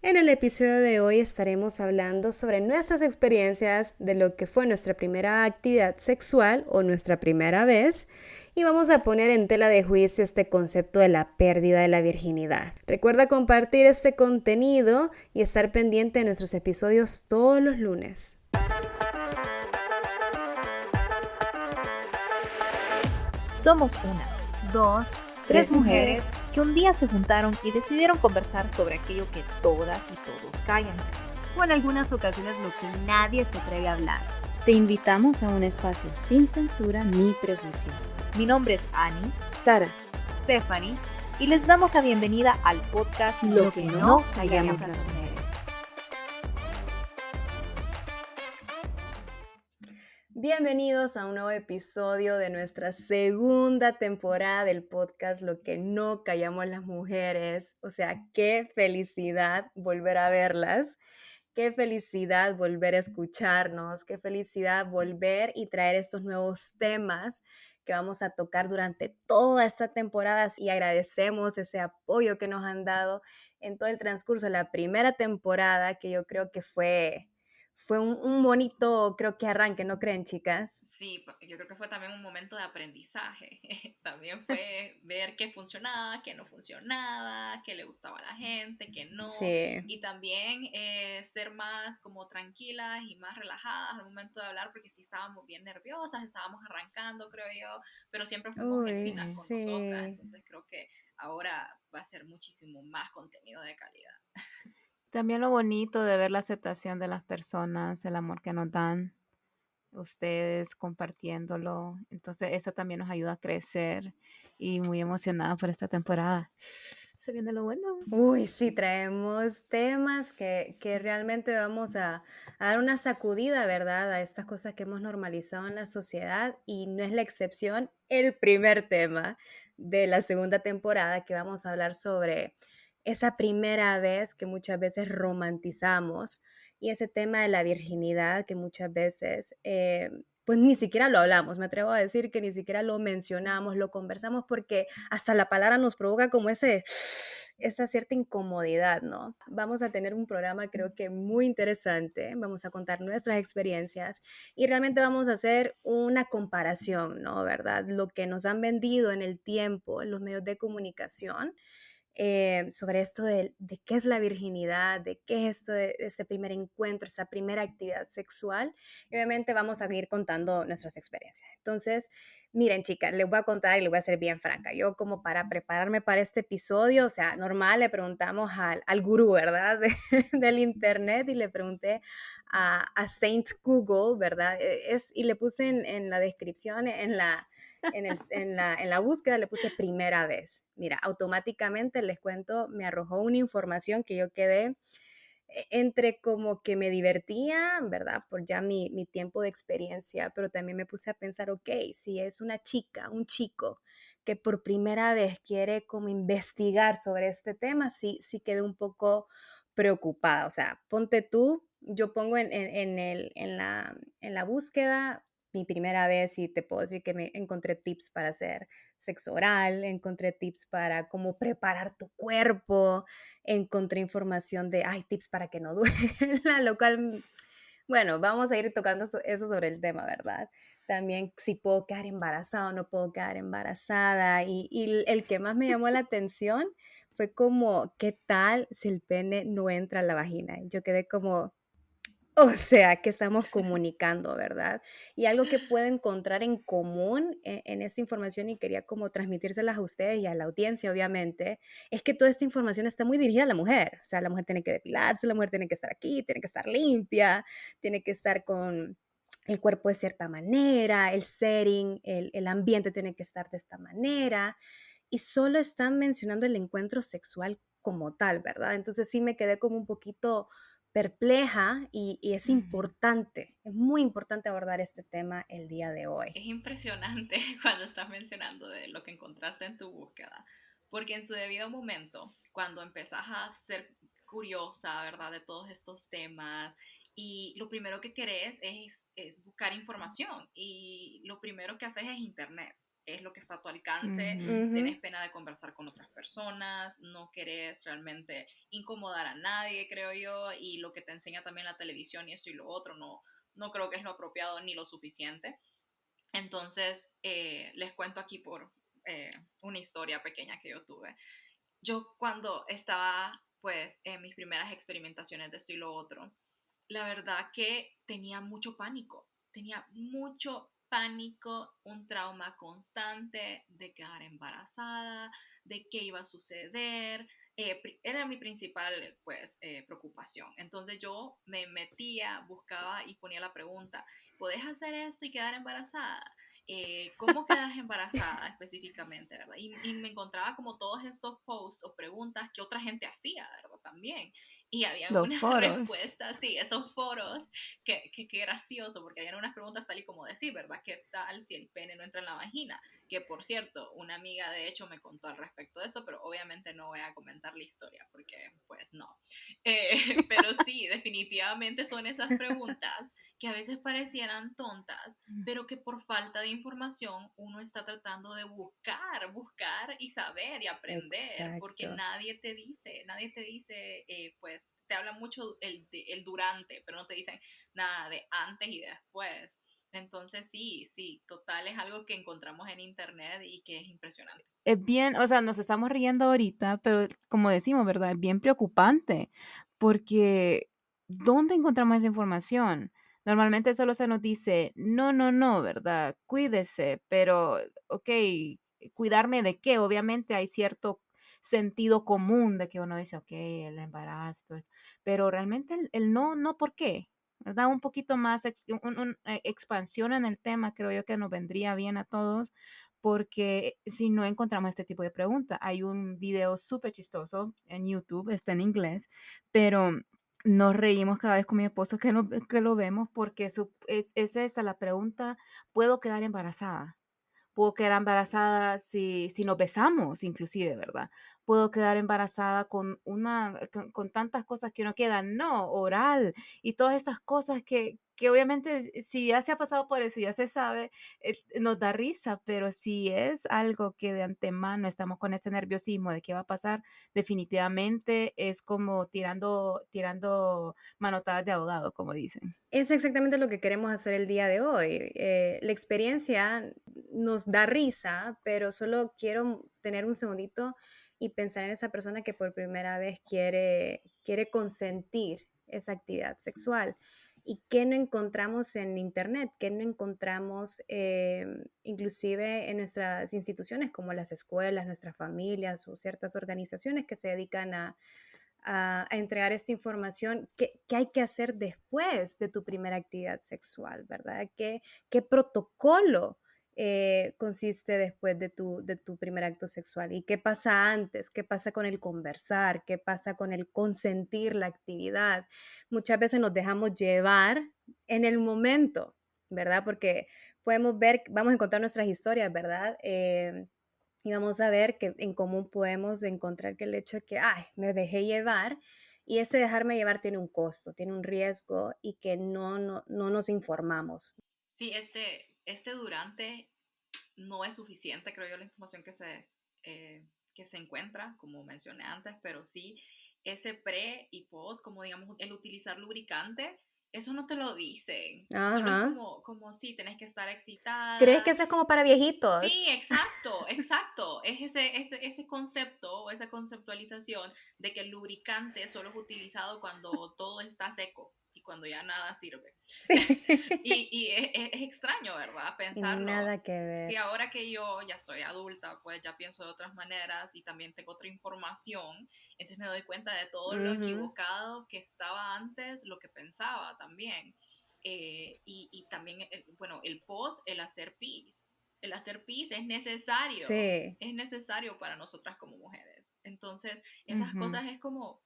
En el episodio de hoy estaremos hablando sobre nuestras experiencias de lo que fue nuestra primera actividad sexual o nuestra primera vez y vamos a poner en tela de juicio este concepto de la pérdida de la virginidad. Recuerda compartir este contenido y estar pendiente de nuestros episodios todos los lunes. Somos una, Dos, tres mujeres que un día se juntaron y decidieron conversar sobre aquello que todas y todos callan, o en algunas ocasiones lo que nadie se atreve a hablar. Te invitamos a un espacio sin censura ni prejuicios. Mi nombre es Annie, Sara, Stephanie, y les damos la bienvenida al podcast Lo que no callamos las mujeres. Bienvenidos a un nuevo episodio de nuestra segunda temporada del podcast Lo que no callamos las mujeres. O sea, qué felicidad volver a verlas, qué felicidad volver a escucharnos, qué felicidad volver y traer estos nuevos temas que vamos a tocar durante toda esta temporada y agradecemos ese apoyo que nos han dado en todo el transcurso de la primera temporada, que yo creo que fue un bonito, creo que arranque, ¿no creen, chicas? Sí, yo creo que fue también un momento de aprendizaje. También fue ver qué funcionaba, qué no funcionaba, qué le gustaba a la gente, qué no. Sí. Y también ser más como tranquilas y más relajadas al momento de hablar, porque sí estábamos bien nerviosas, estábamos arrancando, creo yo, pero siempre fuimos Uy, genuinas con nosotras. sí. Entonces creo que ahora va a ser muchísimo más contenido de calidad. también lo bonito de ver la aceptación de las personas, el amor que nos dan ustedes compartiéndolo. Entonces eso también nos ayuda a crecer y muy emocionada por esta temporada. Se viene lo bueno. Uy, sí, traemos temas que realmente vamos a dar una sacudida, ¿verdad? A estas cosas que hemos normalizado en la sociedad y no es la excepción el primer tema de la segunda temporada que vamos a hablar sobre esa primera vez que muchas veces romantizamos y ese tema de la virginidad que muchas veces pues ni siquiera lo hablamos, me atrevo a decir que ni siquiera lo mencionamos, lo conversamos porque hasta la palabra nos provoca como esa cierta incomodidad, ¿no? Vamos a tener un programa creo que muy interesante, vamos a contar nuestras experiencias y realmente vamos a hacer una comparación, ¿no? ¿Verdad? Lo que nos han vendido en el tiempo, en los medios de comunicación, sobre esto de qué es la virginidad, de qué es esto de ese primer encuentro, esa primera actividad sexual. Y obviamente vamos a ir contando nuestras experiencias. Entonces, miren, chicas, les voy a contar y les voy a ser bien franca. Yo como para prepararme para este episodio, o sea, normal, le preguntamos al gurú, ¿verdad? Del internet y le pregunté a Saint Google, ¿verdad? Y le puse en la descripción, en la búsqueda le puse primera vez. Mira, automáticamente les cuento, me arrojó una información que yo quedé entre como que me divertía, ¿verdad? Por ya mi tiempo de experiencia, pero también me puse a pensar, ok, si es una chica, un chico que por primera vez quiere como investigar sobre este tema, sí quedé un poco preocupada. O sea, ponte tú, yo pongo en la búsqueda mi primera vez y te puedo decir que me encontré tips para hacer sexo oral, encontré tips para cómo preparar tu cuerpo, encontré información de, hay tips para que no duela, lo cual, bueno, vamos a ir tocando eso sobre el tema, ¿verdad? También si puedo quedar embarazada o no puedo quedar embarazada. Y el que más me llamó la atención fue como, ¿qué tal si el pene no entra a la vagina? Yo quedé como, o sea, que estamos comunicando, ¿verdad? Y algo que puedo encontrar en común en esta información y quería como transmitírselas a ustedes y a la audiencia, obviamente, es que toda esta información está muy dirigida a la mujer. O sea, la mujer tiene que depilarse, la mujer tiene que estar aquí, tiene que estar limpia, tiene que estar con el cuerpo de cierta manera, el setting, el ambiente tiene que estar de esta manera. Y solo están mencionando el encuentro sexual como tal, ¿verdad? Entonces sí me quedé como un poquito perpleja y es importante, es muy importante abordar este tema el día de hoy. Es impresionante cuando estás mencionando de lo que encontraste en tu búsqueda, porque en su debido momento, cuando empezás a ser curiosa, ¿verdad?, de todos estos temas, y lo primero que querés es buscar información, y lo primero que haces es internet. es lo que está a tu alcance, Ujú. Ujú. tenés pena de conversar con otras personas, no querés realmente incomodar a nadie, creo yo, y lo que te enseña también la televisión y esto y lo otro, no creo que es lo apropiado ni lo suficiente. Entonces, les cuento aquí por una historia pequeña que yo tuve. Yo cuando estaba pues en mis primeras experimentaciones de esto y lo otro, la verdad que tenía mucho pánico, un trauma constante de quedar embarazada, de qué iba a suceder. Era mi principal pues preocupación. Entonces yo me metía, buscaba y ponía la pregunta, ¿podés hacer esto y quedar embarazada? ¿Cómo quedas embarazada específicamente, verdad? Y me encontraba como todos estos posts o preguntas que otra gente hacía, ¿verdad? También. Y había Los unas foros. respuestas, sí, esos foros, que gracioso, porque habían unas preguntas tal y como decir, ¿verdad? ¿Qué tal si el pene no entra en la vagina? Que por cierto, una amiga de hecho me contó al respecto de eso, pero obviamente no voy a comentar la historia, porque pues no. Pero sí, definitivamente son esas preguntas que a veces parecieran tontas, pero que por falta de información uno está tratando de buscar y saber y aprender, porque Exacto. nadie te dice, pues te habla mucho el durante, pero no te dicen nada de antes y después. Entonces sí, total es algo que encontramos en internet y que es impresionante. Es bien, o sea, nos estamos riendo ahorita, pero como decimos, ¿verdad? Es bien preocupante porque ¿dónde encontramos esa información? Normalmente solo se nos dice, no, no, no, ¿verdad? Cuídese, pero, ok, ¿cuidarme de qué? Obviamente hay cierto sentido común de que uno dice, ok, el embarazo, todo eso, pero realmente el no, no, ¿por qué? ¿Verdad? Un poquito más, expansión en el tema, creo yo que nos vendría bien a todos porque si no encontramos este tipo de preguntas, hay un video súper chistoso en YouTube, está en inglés, pero nos reímos cada vez con mi esposo que lo vemos porque es esa la pregunta, ¿puedo quedar embarazada? Puedo quedar embarazada si nos besamos, inclusive, ¿verdad? Puedo quedar embarazada con tantas cosas que no quedan, no, oral y todas esas cosas que obviamente si ya se ha pasado por eso, ya se sabe, nos da risa, pero si es algo que de antemano estamos con este nerviosismo de qué va a pasar, definitivamente es como tirando manotadas de ahogado, como dicen. Es exactamente lo que queremos hacer el día de hoy. La experiencia nos da risa, pero solo quiero tener un segundito y pensar en esa persona que por primera vez quiere consentir esa actividad sexual. ¿Y qué no encontramos en Internet? ¿Qué no encontramos inclusive en nuestras instituciones como las escuelas, nuestras familias o ciertas organizaciones que se dedican a entregar esta información? ¿Qué hay que hacer después de tu primera actividad sexual, verdad? ¿Qué protocolo consiste después de tu primer acto sexual? ¿Y qué pasa antes? ¿Qué pasa con el conversar? ¿Qué pasa con el consentir la actividad? Muchas veces nos dejamos llevar en el momento, ¿verdad? Porque podemos ver, vamos a encontrar nuestras historias, ¿verdad? Y vamos a ver que en común podemos encontrar que el hecho de que, ay, me dejé llevar, y ese dejarme llevar tiene un costo, tiene un riesgo y que no nos informamos. Sí, este durante no es suficiente, creo yo, la información que se encuentra, como mencioné antes, pero sí ese pre y post, como digamos, el utilizar lubricante, eso no te lo dicen. Solo es Ajá. como sí, tenés que estar ¿Crees que excitada. eso es como para Sí, viejitos? exacto, exacto. Es ese concepto o esa conceptualización de que el lubricante solo es utilizado cuando todo está seco y cuando ya nada sirve. Sí. Es extraño, ¿verdad? Y Pensarlo. nada que Si ver. ahora que yo ya soy adulta, pues ya pienso de otras maneras y también tengo otra información, entonces me doy cuenta de todo lo Ujú. equivocado que estaba antes, lo que pensaba también. Y también, bueno, el post, el hacer pis Sí. es necesario para nosotras como mujeres. Entonces, esas Ujú. cosas como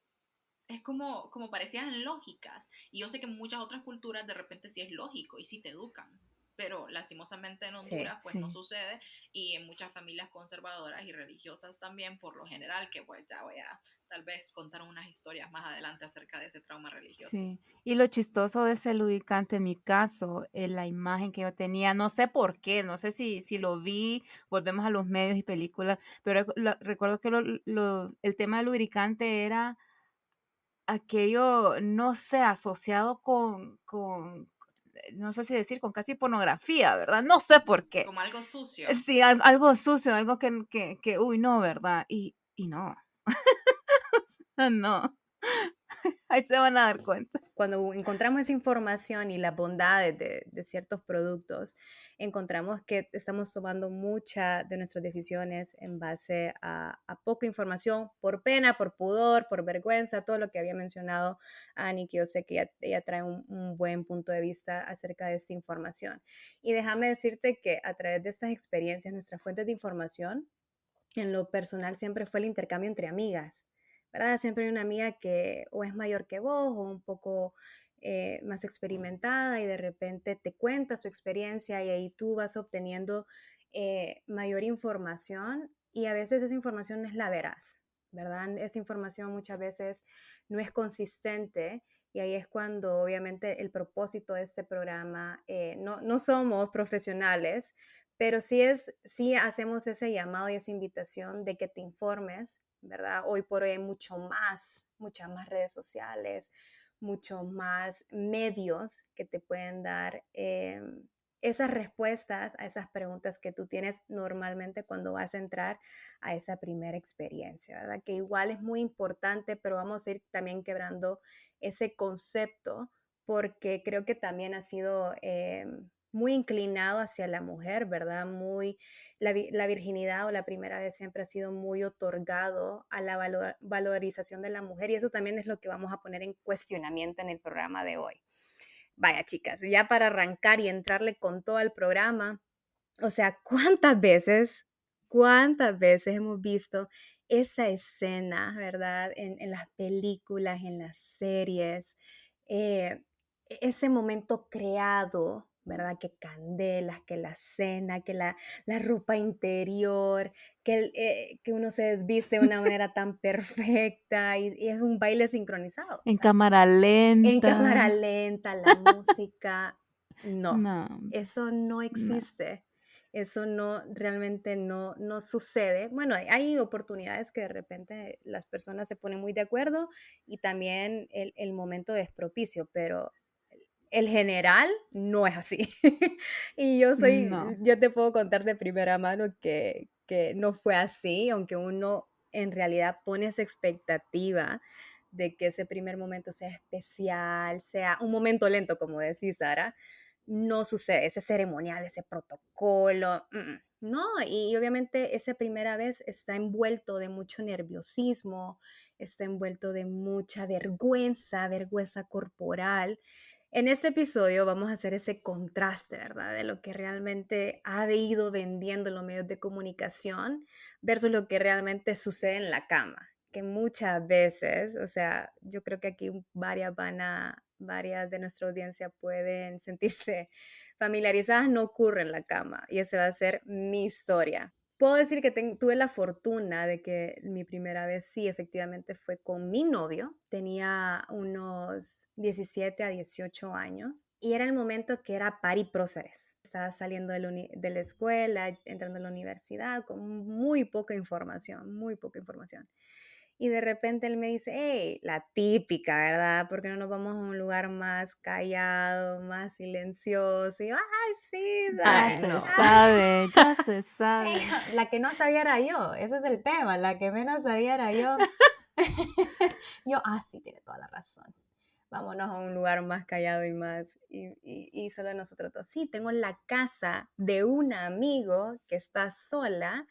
parecían lógicas. Y yo sé que en muchas otras culturas de repente sí es lógico y sí te educan. pero lastimosamente en Sí. Honduras pues no Sí, sucede, y en muchas familias conservadoras y religiosas también por lo general, que pues ya voy a tal vez contar unas historias más adelante acerca de ese trauma religioso. sí. Y lo chistoso de ese lubricante, en mi caso, la imagen que yo tenía, no sé por qué, no sé si lo vi, volvemos a los medios y películas, pero recuerdo que el tema del lubricante era aquello, no sé, asociado no sé si decir, con casi pornografía, ¿verdad? No sé por qué. Como algo sucio. Sí, algo sucio, algo uy, no, ¿verdad? Y no, no, ahí se van a dar cuenta. Cuando encontramos esa información y las bondades de ciertos productos, encontramos que estamos tomando muchas de nuestras decisiones en base a poca información, por pena, por pudor, por vergüenza, todo lo que había mencionado Annie, que yo sé que ella trae un buen punto de vista acerca de esta información. Y déjame decirte que a través de estas experiencias, nuestras fuentes de información, en lo personal, siempre fue el intercambio entre amigas, ¿verdad? Siempre hay una amiga que o es mayor que vos o un poco más experimentada y de repente te cuenta su experiencia y ahí tú vas obteniendo mayor información y a veces esa información no es la veraz, ¿verdad? Esa información muchas veces no es consistente y ahí es cuando obviamente el propósito de este programa, no somos profesionales, pero sí hacemos ese llamado y esa invitación de que te informes, ¿verdad? Hoy por hoy hay muchas más redes sociales, muchos más medios que te pueden dar esas respuestas a esas preguntas que tú tienes normalmente cuando vas a entrar a esa primera experiencia, ¿verdad? Que igual es muy importante, pero vamos a ir también quebrando ese concepto porque creo que también ha sido muy inclinado hacia la mujer, ¿verdad? La virginidad o la primera vez siempre ha sido muy otorgado a la valorización de la mujer y eso también es lo que vamos a poner en cuestionamiento en el programa de hoy. Vaya, chicas, ya para arrancar y entrarle con todo el programa, o sea, cuántas veces hemos visto esa escena, ¿verdad? En las películas, en las series, ese momento creado, ¿verdad? Que candelas, que la cena, que la ropa interior, que uno se desviste de una manera tan perfecta y es un baile sincronizado, o En sea, cámara en cámara lenta. lenta, la música, no, No, eso no no. existe. Eso no, realmente no sucede. Bueno, hay oportunidades que de repente las personas se ponen muy de acuerdo y también el momento es propicio, pero el general no es así. Y No. yo te puedo contar de primera mano que no fue así, aunque uno en realidad pone esa expectativa de que ese primer momento sea especial, sea un momento lento, como decís, Sara, no sucede, ese ceremonial, ese protocolo, no, y obviamente esa primera vez está envuelto de mucho nerviosismo, está envuelto de mucha vergüenza corporal. En este episodio vamos a hacer ese contraste, ¿verdad? De lo que realmente ha ido vendiendo los medios de comunicación versus lo que realmente sucede en la cama, que muchas veces, o sea, yo creo que aquí varias de nuestra audiencia pueden sentirse familiarizadas, no ocurre en la cama y esa va a ser mi historia. Puedo decir que tuve la fortuna de que mi primera vez sí, efectivamente fue con mi novio. Tenía unos 17 a 18 años y era el momento que era pari próceres. Estaba saliendo de la escuela, entrando a la universidad con muy poca información, muy poca información. Y de repente él me dice, hey, la típica, ¿verdad? ¿Por qué no nos vamos a un lugar más callado, más silencioso? Y yo, ay, sí, Ya se bueno. sabe, ya se sabe. La que no sabía era yo, ese es el tema, la que menos sabía era yo. Yo, sí, tiene toda la razón. Vámonos a un lugar más callado y solo nosotros dos. Sí, tengo la casa de un amigo que está sola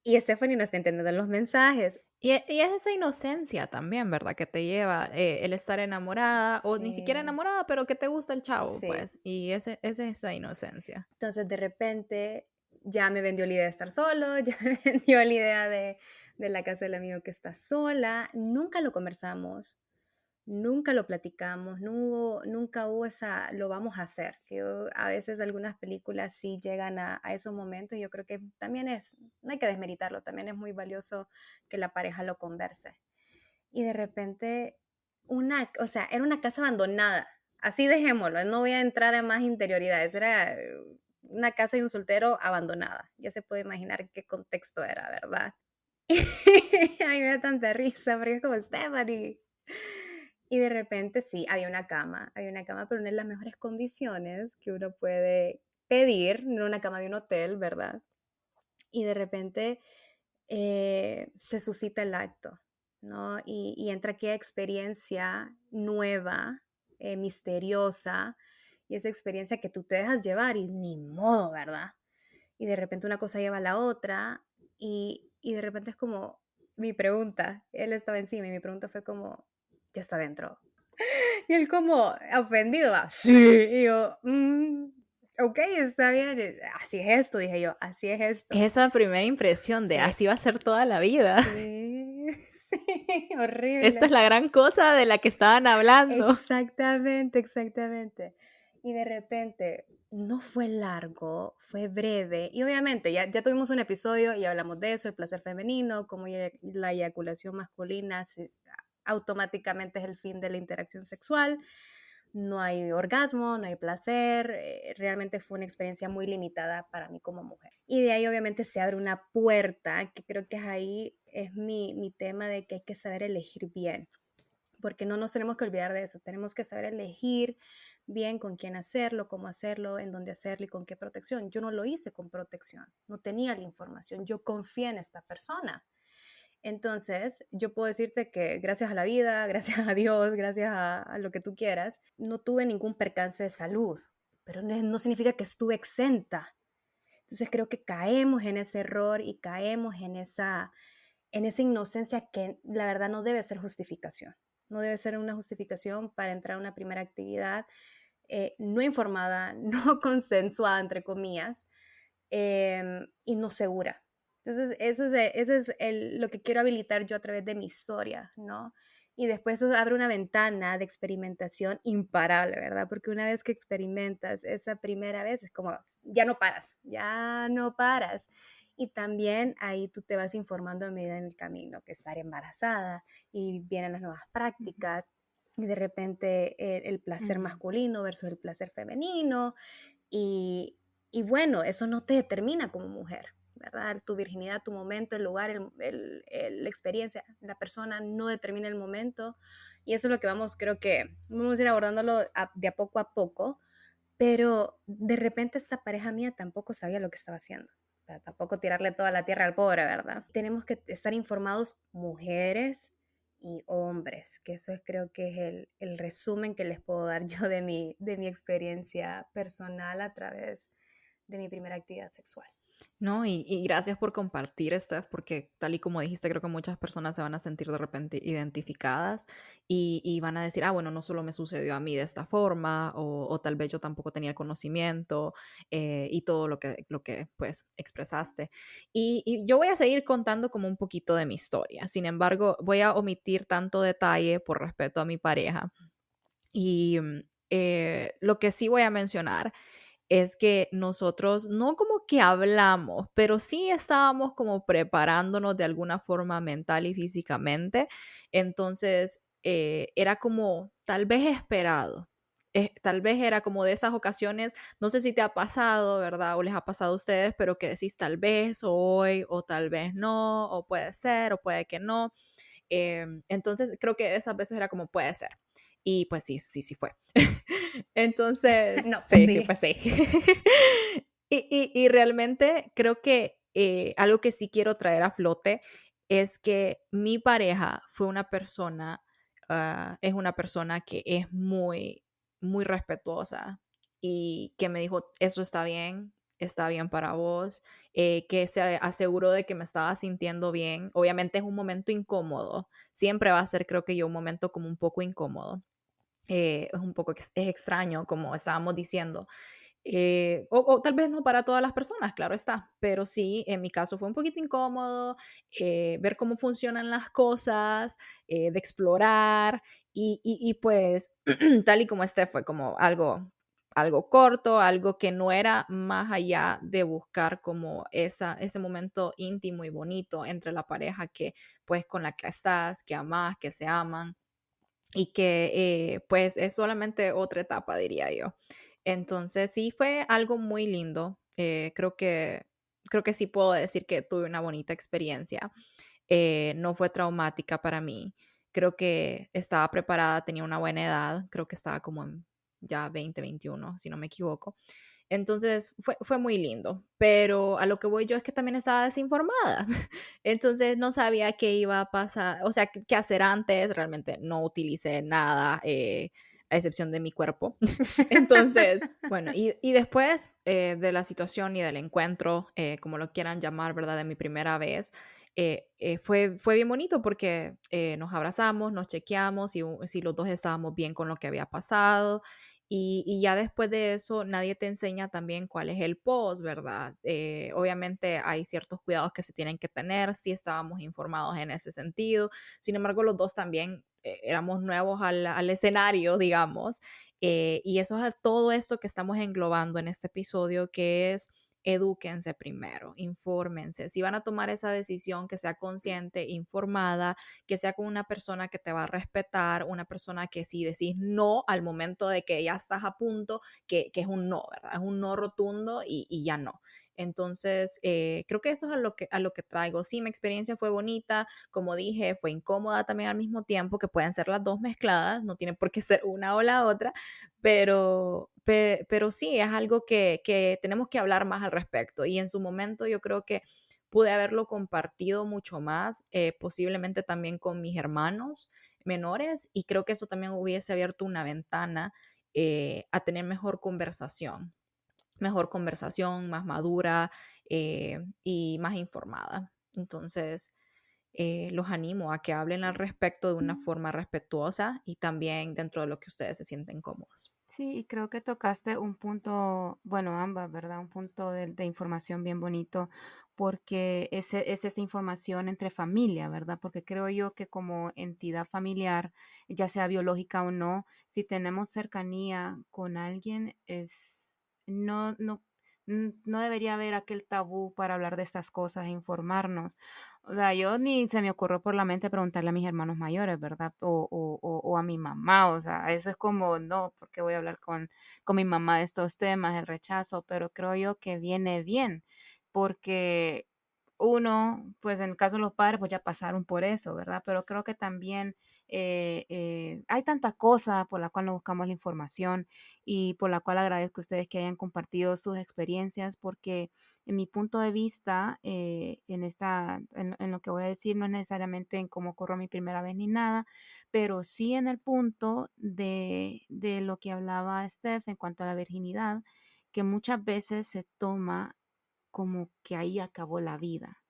y Stephanie no está entendiendo los mensajes. Y es esa inocencia también, ¿verdad? Que te lleva el estar enamorada o ni siquiera Sí, enamorada, pero que te gusta el chavo, sí. pues. Y es esa inocencia. Entonces de repente ya me vendió la idea de estar solo, ya me vendió la idea de la casa del amigo que está sola. Nunca lo conversamos. nunca lo platicamos, nunca hubo esa, lo vamos a hacer, que a veces algunas películas sí llegan a esos momentos y yo creo que también no hay que desmeritarlo, también es muy valioso que la pareja lo converse. Y de repente, o sea, era una casa abandonada, así dejémoslo, no voy a entrar en más interioridades, era una casa de un soltero abandonada, ya se puede imaginar qué contexto era, ¿verdad? A mí me da tanta risa, porque es como Stephanie. Y de repente sí, había una cama, pero no en las mejores condiciones que uno puede pedir, no una cama de un hotel, ¿verdad? Y de repente se suscita el acto, ¿no? Y entra aquella experiencia nueva, misteriosa, y esa experiencia que tú te dejas llevar y ni modo, ¿verdad? Y de repente una cosa lleva a la otra y de repente es como mi pregunta, él estaba encima y mi pregunta fue como, ya está dentro. Y él como ofendido, va, sí, y yo, ok, está bien, así es esto, dije yo, así es esto. Esa primera impresión de Sí, así va a ser toda la vida. sí, sí, Esta es horrible. la gran cosa de la que estaban hablando. Exactamente, exactamente. Y de repente, no fue largo, fue breve. Y obviamente ya tuvimos un episodio y hablamos de eso, el placer femenino, cómo la eyaculación masculina automáticamente es el fin de la interacción sexual. No hay orgasmo, no hay placer. Realmente fue una experiencia muy limitada para mí como mujer. Y de ahí obviamente se abre una puerta, que creo que es mi tema de que hay que saber elegir bien, porque no nos tenemos que olvidar de eso, tenemos que saber elegir bien con quién hacerlo, cómo hacerlo, en dónde hacerlo y con qué protección. Yo no lo hice con protección, no tenía la información, yo confié en esta persona. Entonces, yo puedo decirte que gracias a la vida, gracias a Dios, gracias a lo que tú quieras, no tuve ningún percance de salud, pero no significa que estuve exenta. Entonces creo que caemos en ese error y caemos en esa inocencia que la verdad no debe ser justificación. No debe ser una justificación para entrar a una primera actividad no informada, no consensuada, entre comillas, y no segura. Entonces, eso es lo que quiero habilitar yo a través de mi historia, ¿no? Y después eso abre una ventana de experimentación imparable, ¿verdad? Porque una vez que experimentas esa primera vez, es como, ya no paras, ya no paras. Y también ahí tú te vas informando a medida en el camino, que estar embarazada y vienen las nuevas prácticas y de repente el placer Ujú. masculino versus el placer femenino y, y bueno, eso no te determina como mujer, ¿verdad? Tu virginidad, tu momento, el lugar, la experiencia, la persona no determina el momento y eso es lo que creo que vamos a ir abordándolo de a poco, pero de repente esta pareja mía tampoco sabía lo que estaba haciendo. O sea, tampoco tirarle toda la tierra al pobre, ¿verdad? Tenemos que estar informados mujeres y hombres, que eso creo que es el resumen que les puedo dar yo de mi experiencia personal a través de mi primera actividad sexual. No, y gracias por compartir, Steph, porque tal y como dijiste, creo que muchas personas se van a sentir de repente identificadas y van a decir, ah, bueno, no solo me sucedió a mí de esta forma, o tal vez yo tampoco tenía el conocimiento y todo lo que pues expresaste. Y yo voy a seguir contando como un poquito de mi historia. Sin embargo, voy a omitir tanto detalle por respeto a mi pareja. Y lo que sí voy a mencionar es que nosotros no como que hablamos, pero sí estábamos como preparándonos de alguna forma mental y físicamente. Entonces, era como tal vez esperado. Tal vez era como de esas ocasiones, no sé si te ha pasado, ¿verdad? O les ha pasado a ustedes, pero que decís tal vez hoy, o tal vez no, o puede ser, o puede que no. Entonces, creo que esas veces era como puede ser. Y pues sí, sí, sí fue. Entonces, No, pues sí, sí, sí. pues sí. Y realmente creo que algo que sí quiero traer a flote es que mi pareja fue una persona, es una persona que es muy, muy respetuosa y que me dijo, eso está bien para vos, que se aseguró de que me estaba sintiendo bien. Obviamente es un momento incómodo, siempre va a ser creo que yo un momento como un poco incómodo, es un poco es extraño, como estábamos diciendo, O tal vez no para todas las personas, claro está, pero sí, en mi caso fue un poquito incómodo ver cómo funcionan las cosas, de explorar y pues tal y como este fue como algo corto, algo que no era más allá de buscar como ese momento íntimo y bonito entre la pareja que pues con la que estás, que amas, que se aman y que, pues, es solamente otra etapa, diría yo. Entonces, sí fue algo muy lindo. Creo que sí puedo decir que tuve una bonita experiencia. No fue traumática para mí. Creo que estaba preparada, tenía una buena edad, creo que estaba como en ya 20, 21, si no me equivoco. Entonces, fue muy lindo, pero a lo que voy yo es que también estaba desinformada. Entonces, no sabía qué iba a pasar, o sea, qué hacer antes, realmente no utilicé nada, a excepción de mi cuerpo. Entonces, bueno, y después, de la situación y del encuentro, como lo quieran llamar, ¿verdad? De mi primera vez, fue bien bonito porque, nos abrazamos, nos chequeamos, si los 2 estábamos bien con lo que había pasado, y ya después de eso, nadie te enseña también cuál es el post, ¿verdad? Obviamente hay ciertos cuidados que se tienen que tener, sí estábamos informados en ese sentido. Sin embargo, los 2 también, éramos nuevos al escenario, digamos, y eso es todo esto que estamos englobando en este episodio, que es edúquense primero, infórmense. Si van a tomar esa decisión, que sea consciente, informada, que sea con una persona que te va a respetar, una persona que si decís no al momento de que ya estás a punto, que es un no, ¿verdad? Es un no rotundo y ya no. Entonces, creo que eso es a lo que traigo. Sí, mi experiencia fue bonita, como dije, fue incómoda también al mismo tiempo, que pueden ser las dos mezcladas, no tiene por qué ser una o la otra, pero sí, es algo que tenemos que hablar más al respecto. Y en su momento yo creo que pude haberlo compartido mucho más, posiblemente también con mis hermanos menores, y creo que eso también hubiese abierto una ventana a tener mejor conversación, más madura y más informada. Entonces, los animo a que hablen al respecto de una forma respetuosa y también dentro de lo que ustedes se sienten cómodos. Sí, y creo que tocaste un punto, bueno, ambas, ¿verdad? Un punto de información bien bonito, porque es esa información entre familia, ¿verdad? Porque creo yo que como entidad familiar, ya sea biológica o no, si tenemos cercanía con alguien, no debería haber aquel tabú para hablar de estas cosas e informarnos. O sea, yo ni se me ocurrió por la mente preguntarle a mis hermanos mayores, ¿verdad? O a mi mamá, o sea, eso es como, no, porque voy a hablar con mi mamá de estos temas, el rechazo, pero creo yo que viene bien, porque uno, pues en el caso de los padres, pues ya pasaron por eso, ¿verdad? Pero creo que también hay tanta cosa por la cual no buscamos la información y por la cual agradezco a ustedes que hayan compartido sus experiencias, porque en mi punto de vista, en lo que voy a decir, no es necesariamente en cómo ocurrió mi primera vez ni nada, pero sí en el punto de lo que hablaba Steph en cuanto a la virginidad, que muchas veces se toma como que ahí acabó la vida,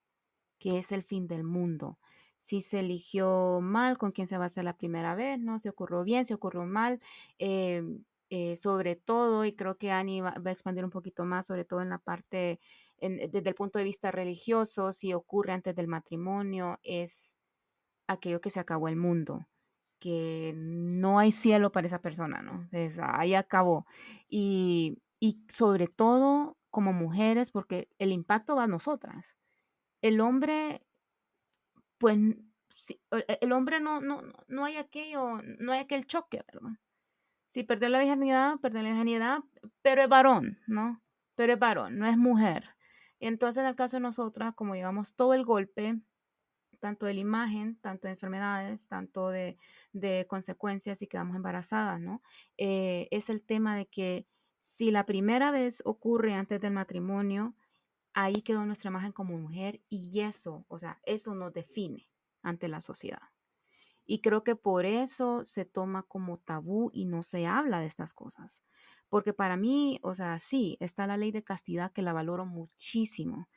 que es el fin del mundo. Si se eligió mal, con quién se va a hacer la primera vez, ¿no? Si ocurrió bien, si ocurrió mal, eh, sobre todo, y creo que Annie va a expandir un poquito más, sobre todo en la parte, desde el punto de vista religioso, si ocurre antes del matrimonio, es aquello que se acabó el mundo, que no hay cielo para esa persona, ¿no? Ahí acabó. Y sobre todo como mujeres, porque el impacto va a nosotras. El hombre, pues, sí, el hombre no hay aquello, no hay aquel choque, ¿verdad? Si perdió la virginidad, pero es varón, ¿no? Pero es varón, no es mujer. Entonces, en el caso de nosotras, como llevamos todo el golpe, tanto de la imagen, tanto de enfermedades, tanto de consecuencias y quedamos embarazadas, ¿no? Es el tema de que si la primera vez ocurre antes del matrimonio, ahí quedó nuestra imagen como mujer y eso, o sea, eso nos define ante la sociedad. Y creo que por eso se toma como tabú y no se habla de estas cosas. Porque para mí, o sea, sí, está la ley de castidad que la valoro muchísimo,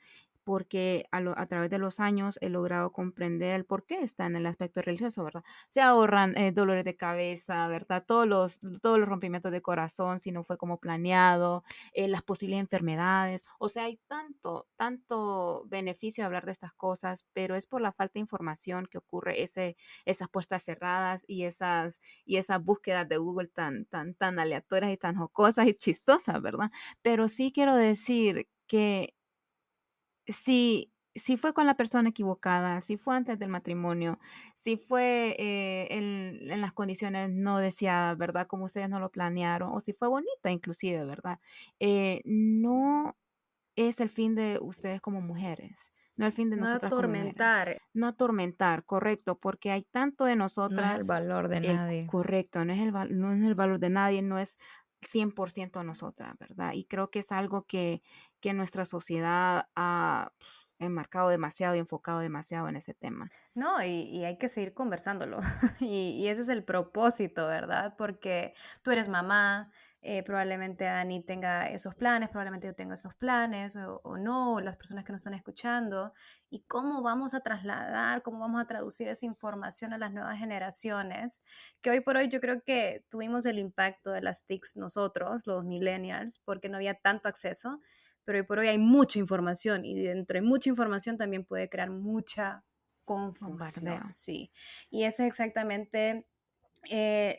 porque a través de los años he logrado comprender el por qué está en el aspecto religioso, ¿verdad? Se ahorran dolores de cabeza, ¿verdad? Todos los rompimientos de corazón, si no fue como planeado, las posibles enfermedades. O sea, hay tanto beneficio de hablar de estas cosas, pero es por la falta de información que ocurre esas puertas cerradas y esas búsquedas de Google tan aleatorias y tan jocosas y chistosas, ¿verdad? Pero sí quiero decir que si fue con la persona equivocada, si fue antes del matrimonio, si fue en las condiciones no deseadas, ¿verdad? Como ustedes no lo planearon, o si fue bonita inclusive, ¿verdad? No es el fin de ustedes como mujeres, no el fin de No nosotras como mujeres. atormentar. No atormentar, correcto, porque hay tanto de No es el nosotras, valor de nadie. correcto, no es el valor de nadie, no es 100% nosotras, ¿verdad? Y creo que es algo que nuestra sociedad ha enmarcado demasiado y enfocado demasiado en ese tema. No, y hay que seguir conversándolo. Y ese es el propósito, ¿verdad? Porque tú eres mamá, probablemente Dani tenga esos planes, probablemente yo tenga esos planes, o no, o las personas que nos están escuchando. ¿Y cómo vamos a trasladar, cómo vamos a traducir esa información a las nuevas generaciones? Que hoy por hoy yo creo que tuvimos el impacto de las TICs nosotros, los millennials, porque no había tanto acceso, pero hoy por hoy hay mucha información y dentro de mucha información también puede crear mucha Bombardeo. confusión, sí. Y eso es exactamente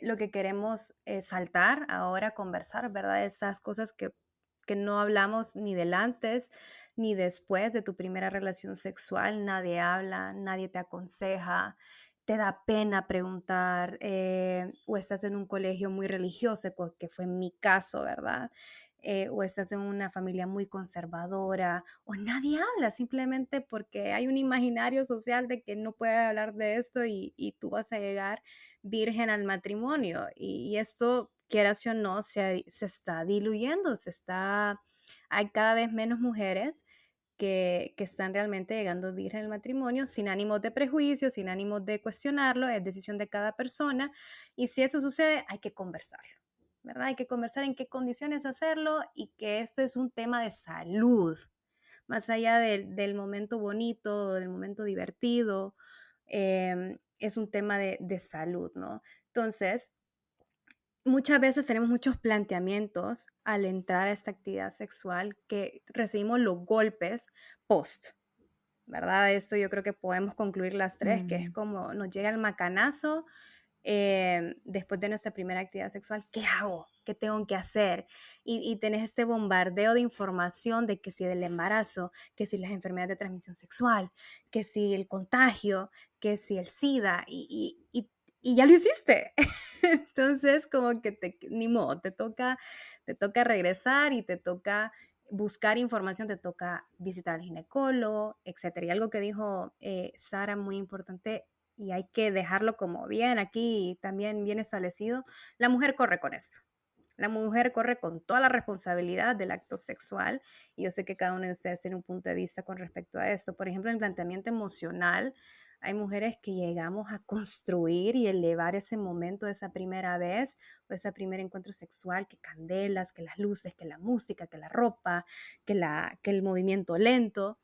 lo que queremos saltar ahora, conversar, ¿verdad? Esas cosas que no hablamos ni del antes ni después de tu primera relación sexual. Nadie habla, nadie te aconseja, te da pena preguntar, o estás en un colegio muy religioso, que fue mi caso, ¿verdad? O estás en una familia muy conservadora, o nadie habla simplemente porque hay un imaginario social de que no puede hablar de esto y tú vas a llegar virgen al matrimonio. Y esto, quieras o no, se está diluyendo, hay cada vez menos mujeres que están realmente llegando virgen al matrimonio sin ánimos de prejuicio, sin ánimos de cuestionarlo, es decisión de cada persona. Y si eso sucede, hay que conversarlo, ¿verdad? Hay que conversar en qué condiciones hacerlo y que esto es un tema de salud, más allá del momento bonito, del momento divertido, es un tema de salud, ¿no? Entonces, muchas veces tenemos muchos planteamientos al entrar a esta actividad sexual que recibimos los golpes post, ¿verdad? Esto yo creo que podemos concluir las tres, que es Mm, como nos llega el macanazo después de nuestra primera actividad sexual. ¿Qué hago? ¿Qué tengo que hacer? Y tenés este bombardeo de información de que si del embarazo, que si las enfermedades de transmisión sexual, que si el contagio, que si el SIDA, y ya lo hiciste. Entonces, como que ni modo, te toca regresar y te toca buscar información, te toca visitar al ginecólogo, etcétera. Y algo que dijo Sara, muy importante, y hay que dejarlo como bien aquí también bien establecido, la mujer corre con esto. La mujer corre con toda la responsabilidad del acto sexual y yo sé que cada uno de ustedes tiene un punto de vista con respecto a esto. Por ejemplo, en el planteamiento emocional, hay mujeres que llegamos a construir y elevar ese momento, esa primera vez o ese primer encuentro sexual, que candelas, que las luces, que la música, que la ropa, que el movimiento lento.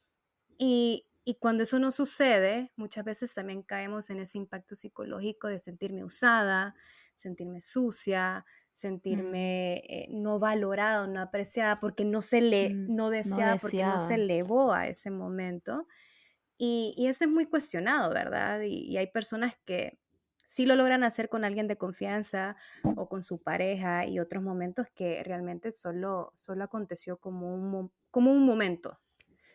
Y cuando eso no sucede, muchas veces también caemos en ese impacto psicológico de sentirme usada, sentirme sucia, mm, sentirme no valorada, no apreciada, porque no no deseada, porque no se deseada. elevó a ese momento. Y eso es muy cuestionado, ¿verdad? Y hay personas que sí lo logran hacer con alguien de confianza o con su pareja y otros momentos que realmente solo aconteció como un momento.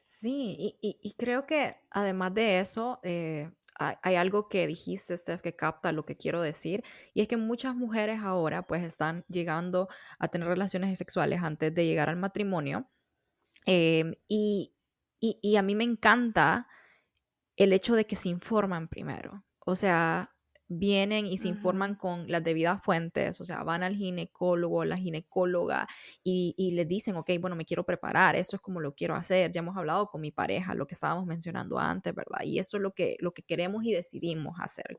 Sí, y creo que además de eso, hay algo que dijiste, Steph, que capta lo que quiero decir, y es que muchas mujeres ahora pues están llegando a tener relaciones sexuales antes de llegar al matrimonio, y a mí me encanta el hecho de que se informan primero. O sea, vienen y se informan Ujú. con las debidas fuentes, o sea, van al ginecólogo, la ginecóloga y les dicen, ok, bueno, me quiero preparar, esto es como lo quiero hacer, ya hemos hablado con mi pareja, lo que estábamos mencionando antes, ¿verdad? Y eso es lo que queremos y decidimos hacer.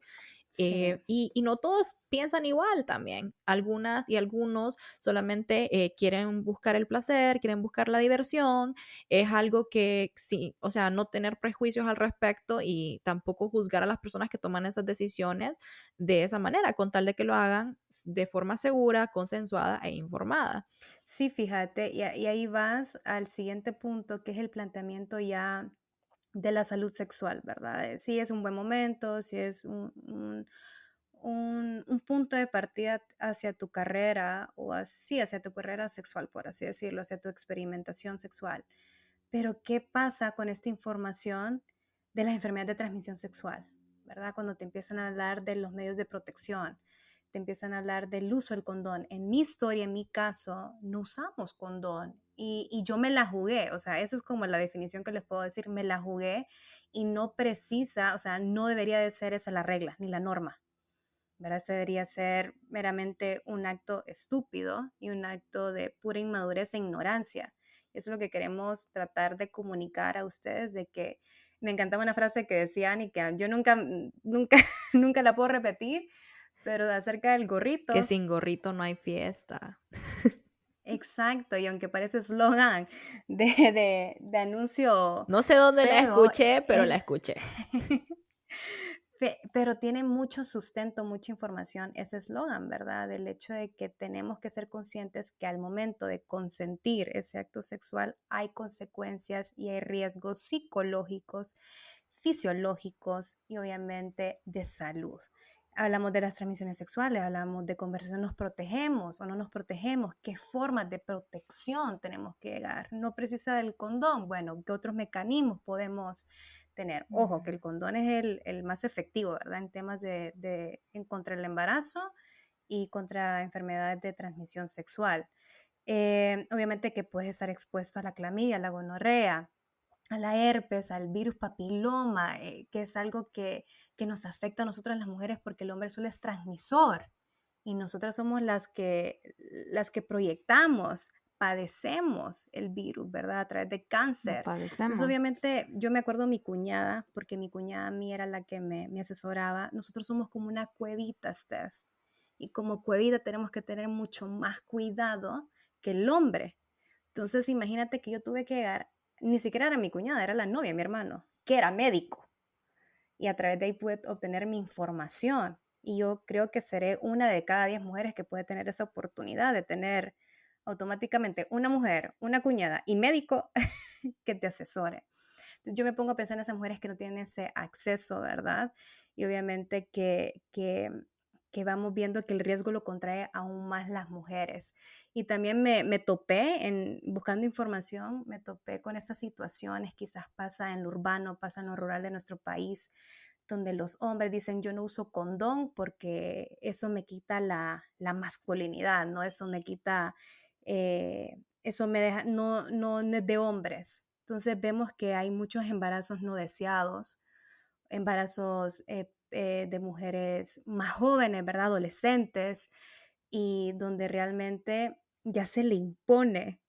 Sí. Y no todos piensan igual también. Algunas y algunos solamente quieren buscar el placer, quieren buscar la diversión. Es algo que sí, o sea, no tener prejuicios al respecto y tampoco juzgar a las personas que toman esas decisiones de esa manera, con tal de que lo hagan de forma segura, consensuada e informada. Sí, fíjate, y ahí vas al siguiente punto, que es el planteamiento ya de la salud sexual, ¿verdad? Si es un buen momento, si es un punto de partida hacia tu carrera, o sí, hacia tu carrera sexual, por así decirlo, hacia tu experimentación sexual. Pero, ¿qué pasa con esta información de las enfermedades de transmisión sexual? ¿Verdad? Cuando te empiezan a hablar de los medios de protección, te empiezan a hablar del uso del condón. En mi historia, en mi caso, no usamos condón y yo me la jugué, o sea, esa es como la definición que les puedo decir, me la jugué y no precisa, o sea, no debería de ser esa la regla ni la norma, ¿verdad? Ese debería ser meramente un acto estúpido y un acto de pura inmadurez e ignorancia. Eso es lo que queremos tratar de comunicar a ustedes, de que me encantaba una frase que decían y que yo nunca, nunca la puedo repetir, pero de acerca del Que gorrito. sin gorrito no hay fiesta. Exacto, y aunque parece eslogan de anuncio No sé dónde la feo, escuché, pero la escuché. Pero tiene mucho sustento, mucha información ese eslogan, ¿verdad? Del hecho de que tenemos que ser conscientes que al momento de consentir ese acto sexual hay consecuencias y hay riesgos psicológicos, fisiológicos y obviamente de salud. Hablamos de las transmisiones sexuales, hablamos de conversación, nos protegemos o no nos protegemos, qué formas de protección tenemos que llegar. No precisa del condón, bueno, ¿qué otros mecanismos podemos tener? Ojo, que el condón es el más efectivo, ¿verdad? En temas contra el embarazo y contra enfermedades de transmisión sexual. Obviamente que puedes estar expuesto a la clamidia, a la gonorrea, a la herpes, al virus papiloma, que es algo que nos afecta a nosotras las mujeres porque el hombre solo es transmisor y nosotras somos las que proyectamos, padecemos el virus, ¿verdad? A través de Lo cáncer. Entonces, padecemos. obviamente, yo me acuerdo de mi cuñada, porque mi cuñada a mí era la que me asesoraba. Nosotros somos como una cuevita, Steph. Y como cuevita tenemos que tener mucho más cuidado que el hombre. Entonces, imagínate que yo tuve que llegar, ni siquiera era mi cuñada, era la novia de mi hermano, que era médico. Y a través de ahí pude obtener mi información. Y yo creo que seré una de cada 10 mujeres que puede tener esa oportunidad de tener automáticamente una mujer, una cuñada y médico que te asesore. Entonces yo me pongo a pensar en esas mujeres que no tienen ese acceso, ¿verdad? Y obviamente que vamos viendo que el riesgo lo contrae aún más las mujeres. Y también me topé, buscando información, me topé con estas situaciones, quizás pasa en lo urbano, pasa en lo rural de nuestro país, donde los hombres dicen yo no uso condón porque eso me quita la masculinidad, ¿no? Eso me quita, eso me deja, no es de hombres. Entonces vemos que hay muchos embarazos no deseados, embarazos de mujeres más jóvenes, ¿verdad? Adolescentes, y donde realmente ya se le impone,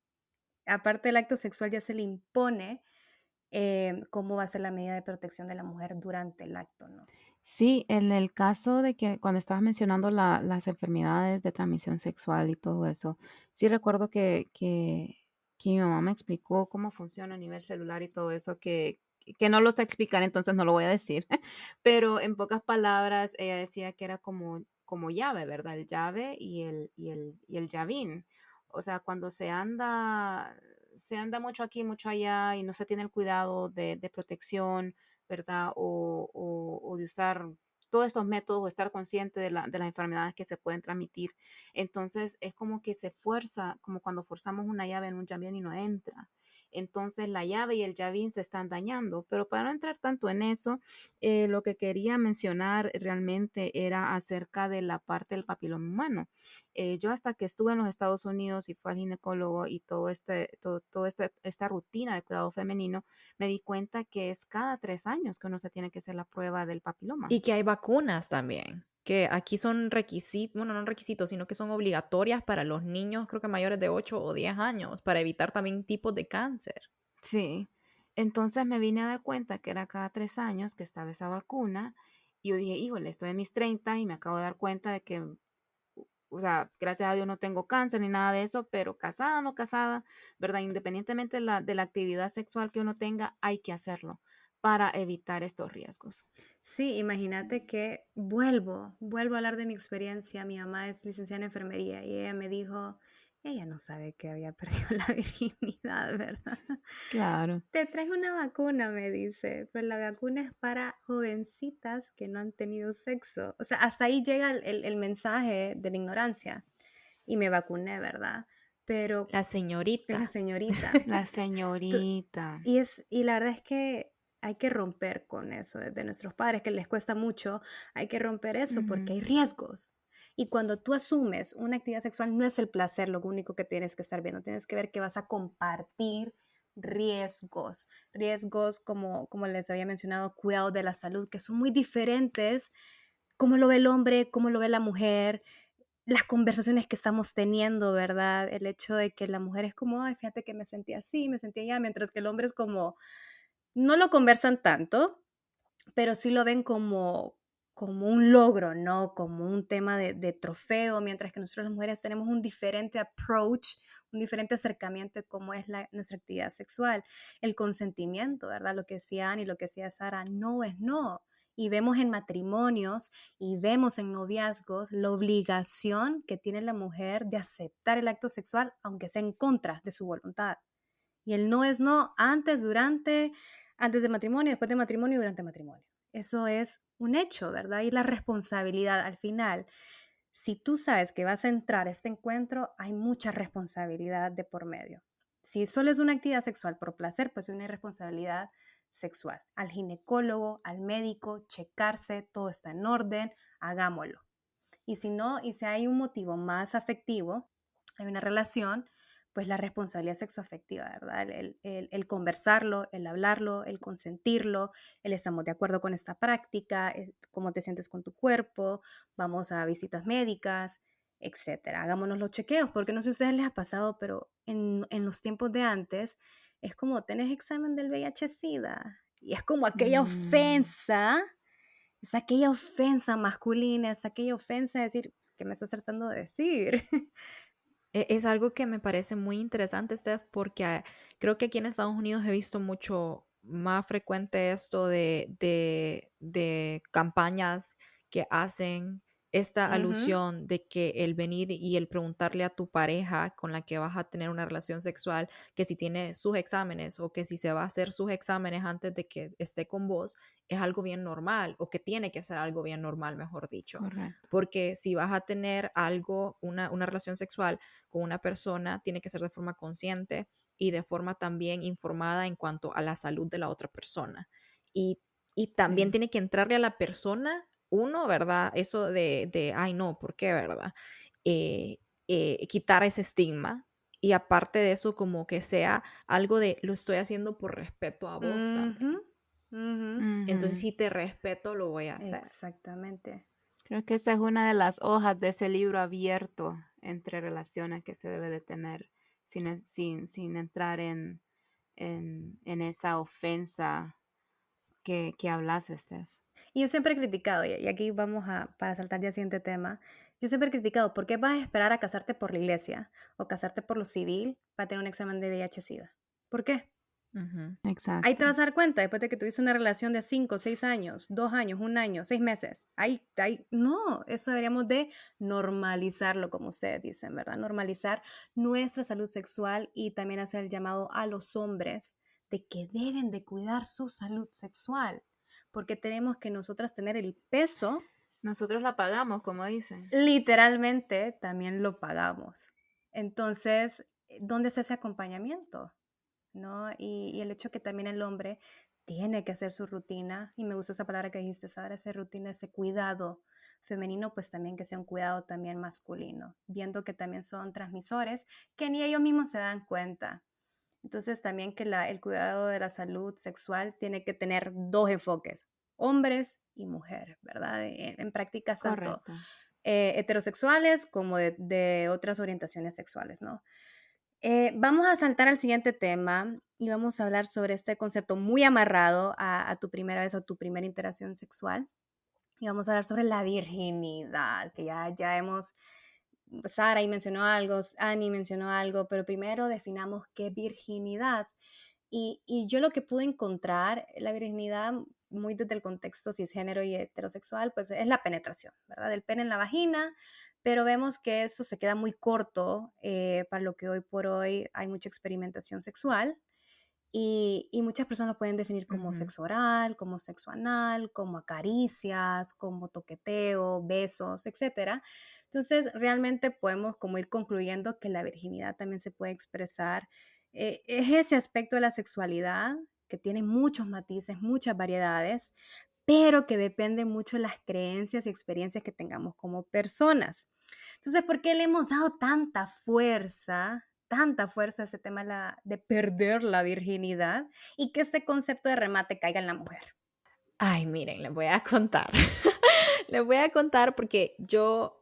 aparte del acto sexual, ya se le impone cómo va a ser la medida de protección de la mujer durante el acto, ¿no? Sí, en el caso de que cuando estabas mencionando las enfermedades de transmisión sexual y todo eso, sí recuerdo que mi mamá me explicó cómo funciona a nivel celular y todo eso, que no lo sé explicar, entonces no lo voy a decir, pero en pocas palabras ella decía que era como llave, ¿verdad? El llave y el llavín. O sea, cuando se anda mucho aquí, mucho allá y no se tiene el cuidado de protección, ¿verdad? O de usar todos estos métodos o estar consciente de las enfermedades que se pueden transmitir. Entonces es como que se fuerza, como cuando forzamos una llave en un llavín y no entra. Entonces la llave y el llavín se están dañando. Pero para no entrar tanto en eso, lo que quería mencionar realmente era acerca de la parte del papiloma humano. Yo hasta que estuve en los Estados Unidos y fue al ginecólogo y esta rutina de cuidado femenino, me di cuenta que es cada 3 años que uno se tiene que hacer la prueba del papiloma. Y que hay vacunas también, que aquí son requisitos, bueno, no requisitos, sino que son obligatorias para los niños, creo que mayores de 8 o 10 años, para evitar también tipos de cáncer. Sí. Entonces me vine a dar cuenta que era cada 3 años que estaba esa vacuna Y yo dije, híjole, estoy en mis 30 y me acabo de dar cuenta de que, o sea, gracias a Dios no tengo cáncer ni nada de eso, pero casada o no casada, ¿verdad? Independientemente de la actividad sexual que uno tenga, hay que hacerlo para evitar estos riesgos. Sí, imagínate que vuelvo a hablar de mi experiencia. Mi mamá es licenciada en enfermería y ella me dijo, ella no sabe que había perdido la virginidad, ¿verdad? Claro. Te traes una vacuna, me dice, pero la vacuna es para jovencitas que no han tenido sexo. O sea, hasta ahí llega el mensaje de la ignorancia. Y me vacuné, ¿verdad? Pero La es la señorita. señorita. La Tú- señorita. y la verdad es que hay que romper con eso de nuestros padres, que les cuesta mucho. Hay que romper eso porque Ujú. hay riesgos. Y cuando tú asumes una actividad sexual, no es el placer lo único que tienes que estar viendo. Tienes que ver que vas a compartir riesgos. Riesgos como les había mencionado, cuidado de la salud, que son muy diferentes. Cómo lo ve el hombre, cómo lo ve la mujer, las conversaciones que estamos teniendo, ¿verdad? El hecho de que la mujer es como, ay, fíjate que me sentí así, me sentí allá, mientras que el hombre es como, no lo conversan tanto, pero sí lo ven como un logro, ¿no? Como un tema de trofeo, mientras que nosotros las mujeres tenemos un diferente approach, un diferente acercamiento de cómo es nuestra actividad sexual. El consentimiento, ¿verdad? Lo que decía Annie, lo que decía Sara, no es no. Y vemos en matrimonios y vemos en noviazgos la obligación que tiene la mujer de aceptar el acto sexual, aunque sea en contra de su voluntad. Y el no es no antes, durante, antes de matrimonio, después de matrimonio y durante matrimonio. Eso es un hecho, ¿verdad? Y la responsabilidad al final. Si tú sabes que vas a entrar a este encuentro, hay mucha responsabilidad de por medio. Si solo es una actividad sexual por placer, pues es una irresponsabilidad sexual. Al ginecólogo, al médico, checarse, todo está en orden, hagámoslo. Y si no, y si hay un motivo más afectivo, hay una relación, pues la responsabilidad sexoafectiva, ¿verdad? El conversarlo, el hablarlo, el consentirlo, el estamos de acuerdo con esta práctica, cómo te sientes con tu cuerpo, vamos a visitas médicas, etcétera. Hagámonos los chequeos, porque no sé si a ustedes les ha pasado, pero en los tiempos de antes es como, tenés examen del VIH-Sida, y es como aquella Mm. ofensa, es aquella ofensa masculina, es aquella ofensa de decir, ¿qué me estás tratando de decir? Es algo que me parece muy interesante, Steph, porque creo que aquí en Estados Unidos he visto mucho más frecuente esto de campañas que hacen esta Ujú. alusión de que el venir y el preguntarle a tu pareja con la que vas a tener una relación sexual que si tiene sus exámenes o que si se va a hacer sus exámenes antes de que esté con vos es algo bien normal o que tiene que ser algo bien normal, mejor dicho. Correcto. Porque si vas a tener algo, una relación sexual, con una persona tiene que ser de forma consciente y de forma también informada en cuanto a la salud de la otra persona. Y, y también Sí. tiene que entrarle a la persona, uno, ¿verdad? Eso ay, no, ¿por qué, verdad? Eh, quitar ese estigma. Y aparte de eso, como que sea algo de lo estoy haciendo por respeto a vos Ujú, también. ujú. Entonces, Ujú. si te respeto, lo voy a hacer. Exactamente. Creo que esa es una de las hojas de ese libro abierto entre relaciones que se debe de tener sin entrar en esa ofensa que hablas, Steph. Y yo siempre he criticado, y aquí vamos para saltar ya al siguiente tema, yo siempre he criticado, ¿por qué vas a esperar a casarte por la iglesia o casarte por lo civil para tener un examen de VIH-Sida? ¿Por qué? Ujú. Ahí Exacto. te vas a dar cuenta después de que tuviste una relación de 5, 6 años, 2 años, 1 año, 6 meses. Ahí, no, eso deberíamos de normalizarlo, como ustedes dicen, ¿verdad? Normalizar nuestra salud sexual y también hacer el llamado a los hombres de que deben de cuidar su salud sexual, porque tenemos que nosotras tener el peso, Nosotros la pagamos, como dicen. literalmente también lo pagamos. Entonces, ¿dónde es ese acompañamiento? ¿No? Y el hecho que también el hombre tiene que hacer su rutina, y me gusta esa palabra que dijiste, Sara, esa rutina, ese cuidado femenino, pues también que sea un cuidado también masculino, viendo que también son transmisores que ni ellos mismos se dan cuenta. Entonces también que el cuidado de la salud sexual tiene que tener dos enfoques, hombres y mujeres, ¿verdad? En prácticas tanto Correcto. heterosexuales como de otras orientaciones sexuales, ¿no? Vamos a saltar al siguiente tema y vamos a hablar sobre este concepto muy amarrado a tu primera vez o tu primera interacción sexual. y vamos a hablar sobre la virginidad, que ya hemos, Sara ahí mencionó algo, Annie mencionó algo, pero primero definamos qué es virginidad. Y yo lo que pude encontrar, la virginidad, muy desde el contexto cisgénero y heterosexual, pues es la penetración, ¿verdad? El pene en la vagina, pero vemos que eso se queda muy corto para lo que hoy por hoy hay mucha experimentación sexual. Y muchas personas lo pueden definir como Ujú. sexo oral, como sexo anal, como acaricias, como toqueteo, besos, etcétera. Entonces, realmente podemos como ir concluyendo que la virginidad también se puede expresar. Es ese aspecto de la sexualidad que tiene muchos matices, muchas variedades, pero que depende mucho de las creencias y experiencias que tengamos como personas. Entonces, ¿por qué le hemos dado tanta fuerza a ese tema de perder la virginidad y que este concepto de remate caiga en la mujer? Ay, miren, les voy a contar. Les voy a contar porque yo,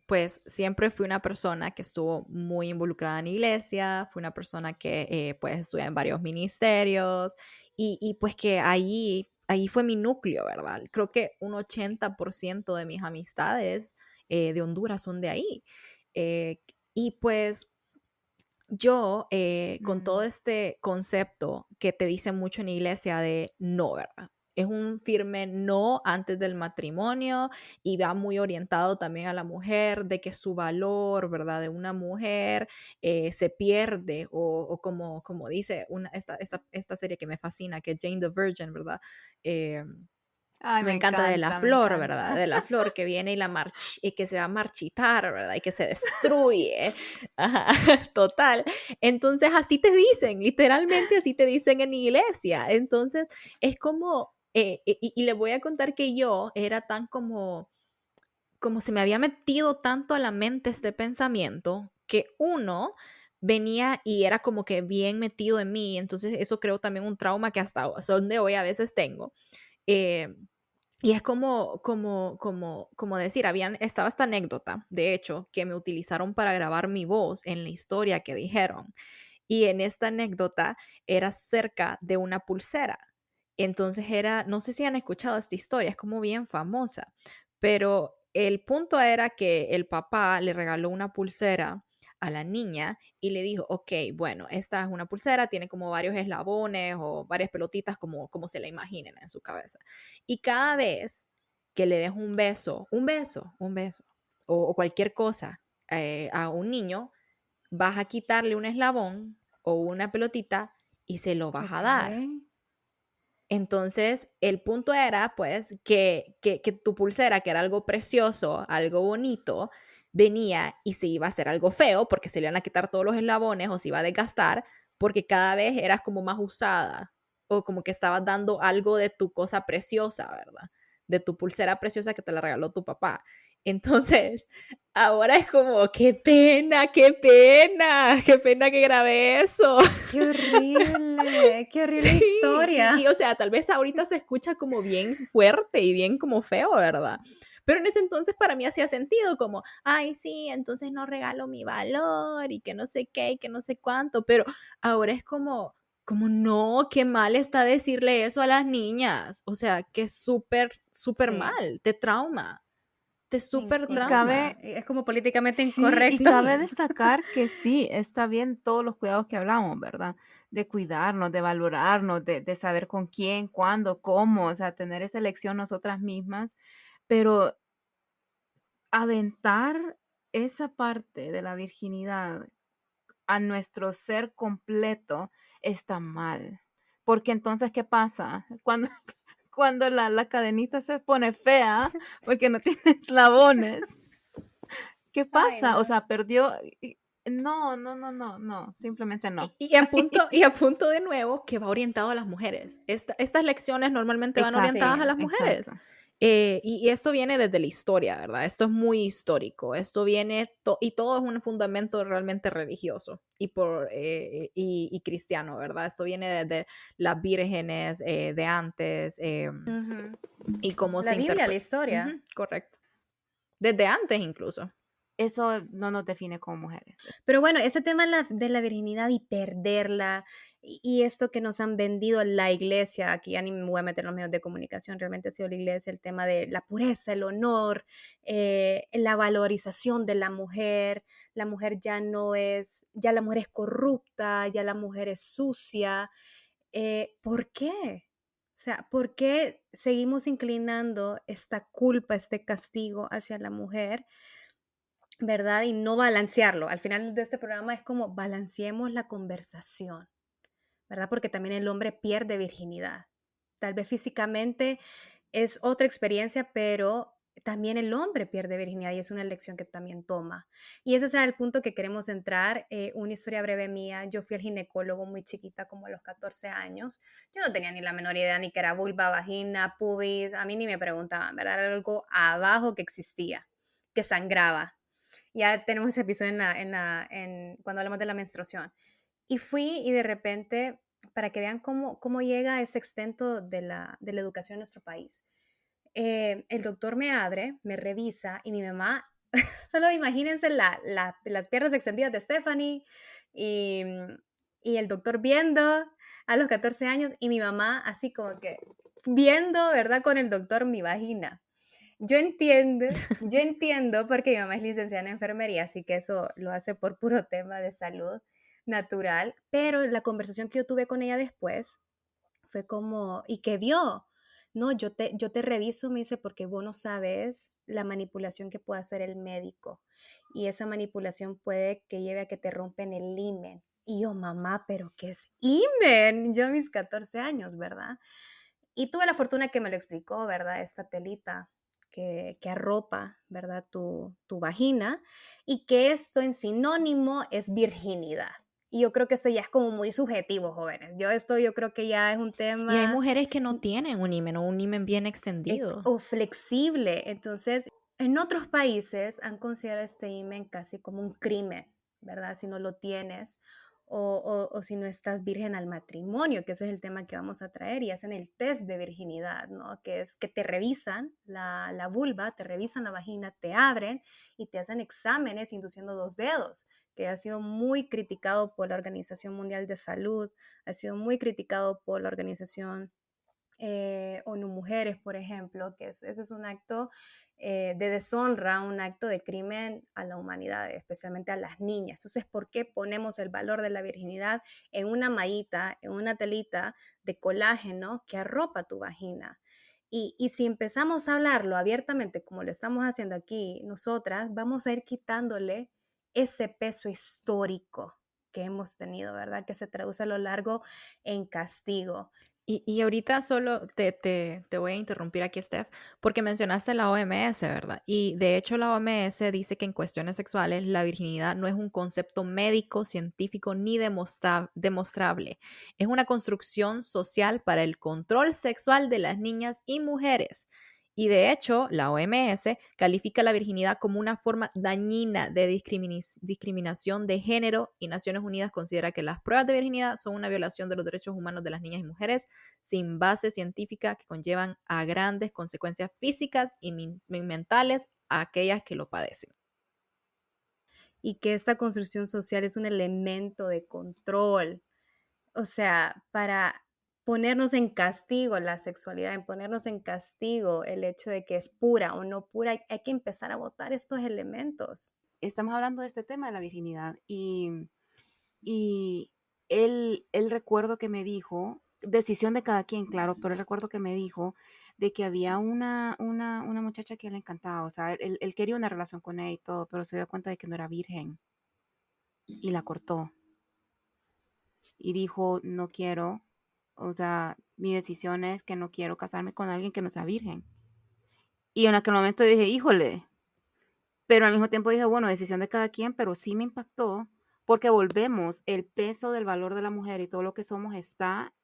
pues, siempre fui una persona que estuvo muy involucrada en la iglesia, fui una persona que, pues, estudié en varios ministerios y pues que ahí fue mi núcleo, ¿verdad? Creo que un 80% de mis amistades de Honduras son de ahí. Eh, y pues yo, con todo Mm. este concepto que te dicen mucho en la iglesia de no, ¿verdad? Es un firme no antes del matrimonio y va muy orientado también a la mujer, de que su valor, ¿verdad? De una mujer se pierde o como dice esta serie que me fascina, que es Jane the Virgin, ¿verdad? Eh, Ay, me me encanta de la encanta, me flor, ¿verdad? encanta. De la flor que viene y que se va a marchitar, ¿verdad? Y que se destruye. Ajá, total. Entonces, así te dicen, literalmente así te dicen en iglesia. Entonces, es como, y le voy a contar que yo era tan como se me había metido tanto a la mente este pensamiento que uno venía y era como que bien metido en mí. Entonces, eso creo también un trauma que hasta donde hoy a veces tengo. Eh, y es como decir, estaba esta anécdota, de hecho, que me utilizaron para grabar mi voz en la historia que dijeron. Y en esta anécdota era cerca de una pulsera. Entonces era, no sé si han escuchado esta historia, es como bien famosa, pero el punto era que el papá le regaló una pulsera a la niña y le dijo, ok, bueno, esta es una pulsera, tiene como varios eslabones o varias pelotitas como se la imaginen en su cabeza. Y cada vez que le des un beso o cualquier cosa a un niño, vas a quitarle un eslabón o una pelotita y se lo vas a Ok. dar. Entonces, el punto era, pues, que tu pulsera, que era algo precioso, algo bonito, venía y se iba a hacer algo feo porque se le iban a quitar todos los eslabones o se iba a desgastar porque cada vez eras como más usada o como que estabas dando algo de tu cosa preciosa, ¿verdad? De tu pulsera preciosa que te la regaló tu papá. Entonces, ahora es como, qué pena que grabé eso. Qué horrible Sí, historia. o sea, tal vez ahorita se escucha como bien fuerte y bien como feo, ¿verdad? Pero en ese entonces para mí hacía sentido como, ay, sí, entonces no regalo mi valor y que no sé qué y que no sé cuánto, pero ahora es como no, qué mal está decirle eso a las niñas, o sea, que súper, súper Sí, mal, te trauma, te súper Y incorrecto. trauma. cabe, Es como políticamente sí, y incorrecto. cabe Sí, destacar que sí, está bien todos los cuidados que hablamos, ¿verdad? De cuidarnos, de valorarnos, de saber con quién, cuándo, cómo, o sea, tener esa elección nosotras mismas, pero aventar esa parte de la virginidad a nuestro ser completo está mal. Porque entonces, ¿qué pasa? Cuando, cuando la cadenita se pone fea, porque no tiene eslabones, ¿qué Ay, pasa? O no. sea, perdió. No, no, no, no, no, simplemente no. y apunto de nuevo que va orientado a las mujeres. Estas lecciones normalmente van orientadas Sí, a las mujeres. Exacto. Y esto viene desde la historia, ¿verdad? Esto es muy histórico. Esto viene, y todo es un fundamento realmente religioso y cristiano, ¿verdad? Esto viene desde las vírgenes de antes ujú. y cómo se La Biblia, la interpreta. historia. Correcto. Desde antes incluso. eso no nos define como mujeres. Pero bueno, ese tema de la virginidad y perderla, y esto que nos han vendido la iglesia, aquí ya ni me voy a meter en los medios de comunicación, realmente ha sido la iglesia el tema de la pureza, el honor, la valorización de la mujer ya no es, ya la mujer es corrupta, ya la mujer es sucia. ¿Por qué? O sea, ¿por qué seguimos inclinando esta culpa, este castigo hacia la mujer? ¿Verdad? Y no balancearlo. Al final de este programa es como balanceemos la conversación, ¿verdad? Porque también el hombre pierde virginidad. Tal vez físicamente es otra experiencia, pero también el hombre pierde virginidad y es una elección que también toma. Y ese es el punto que queremos entrar. Una historia breve mía. Yo fui al ginecólogo muy chiquita, como a los 14 años. Yo no tenía ni la menor idea ni que era vulva, vagina, pubis. A mí ni me preguntaban, ¿verdad? Era algo abajo que existía, que sangraba. Ya tenemos ese episodio cuando hablamos de la menstruación. Y fui y de repente, para que vean cómo llega ese extento de la educación en nuestro país, el doctor me abre, me revisa y mi mamá, solo imagínense las piernas extendidas de Stephanie y, y el doctor viendo a los 14 años y mi mamá así como que viendo, ¿verdad? Con el doctor mi vagina. Yo entiendo porque mi mamá es licenciada en enfermería, así que eso lo hace por puro tema de salud natural, pero la conversación que yo tuve con ella después fue como, ¿y qué vio? No, yo te reviso, me dice, porque vos no sabes la manipulación que puede hacer el médico. Y esa manipulación puede que lleve a que te rompen el himen. Y yo, mamá, ¿pero qué es himen? Yo a mis 14 años, ¿verdad? Y tuve la fortuna que me lo explicó, ¿verdad? Esta telita que arropa, ¿verdad? Tu vagina y que esto en sinónimo es virginidad. Y yo creo que eso ya es como muy subjetivo, jóvenes. Yo creo que ya es un Y hay tema mujeres que no tienen un himen o un himen bien extendido. o flexible. Entonces, en otros países han considerado este himen casi como un crimen, ¿verdad? Si no lo tienes o si no estás virgen al matrimonio, que ese es el tema que vamos a traer, y hacen el test de virginidad, ¿no? Que es que te revisan la vulva, te revisan la vagina, te abren y te hacen exámenes induciendo 2 dedos, que ha sido muy criticado por la Organización Mundial de Salud, ha sido muy criticado por la Organización ONU Mujeres, por ejemplo, que eso es un acto de deshonra, un acto de crimen a la humanidad, especialmente a las niñas. Entonces, ¿por qué ponemos el valor de la virginidad en una mallita, en una telita de colágeno que arropa tu vagina? Y si empezamos a hablarlo abiertamente, como lo estamos haciendo aquí nosotras, vamos a ir quitándole ese peso histórico que hemos tenido, ¿verdad? Que se traduce a lo largo en castigo. Y ahorita solo te voy a interrumpir aquí, Steph, porque mencionaste la OMS, ¿verdad? Y de hecho la OMS dice que en cuestiones sexuales la virginidad no es un concepto médico, científico ni demostrable. Es una construcción social para el control sexual de las niñas y mujeres. Y de hecho, la OMS califica la virginidad como una forma dañina de discriminación de género y Naciones Unidas considera que las pruebas de virginidad son una violación de los derechos humanos de las niñas y mujeres sin base científica que conllevan a grandes consecuencias físicas y mentales a aquellas que lo padecen. Y que esta construcción social es un elemento de control, o sea, para ponernos en castigo la sexualidad, en ponernos en castigo el hecho de que es pura o no pura, hay que empezar a votar estos elementos. Estamos hablando de este tema de la virginidad y el recuerdo que me dijo, decisión de cada quien, claro, pero el recuerdo que me dijo de que había una muchacha que le encantaba, o sea, él quería una relación con ella y todo, pero se dio cuenta de que no era virgen y la cortó y dijo, no quiero, o sea, mi decisión es que no quiero casarme con alguien que no sea virgen. Y en aquel momento dije, híjole, pero al mismo tiempo dije, bueno, decisión de cada quien, pero sí me impactó porque volvemos, el peso del valor de la mujer y todo lo que somos está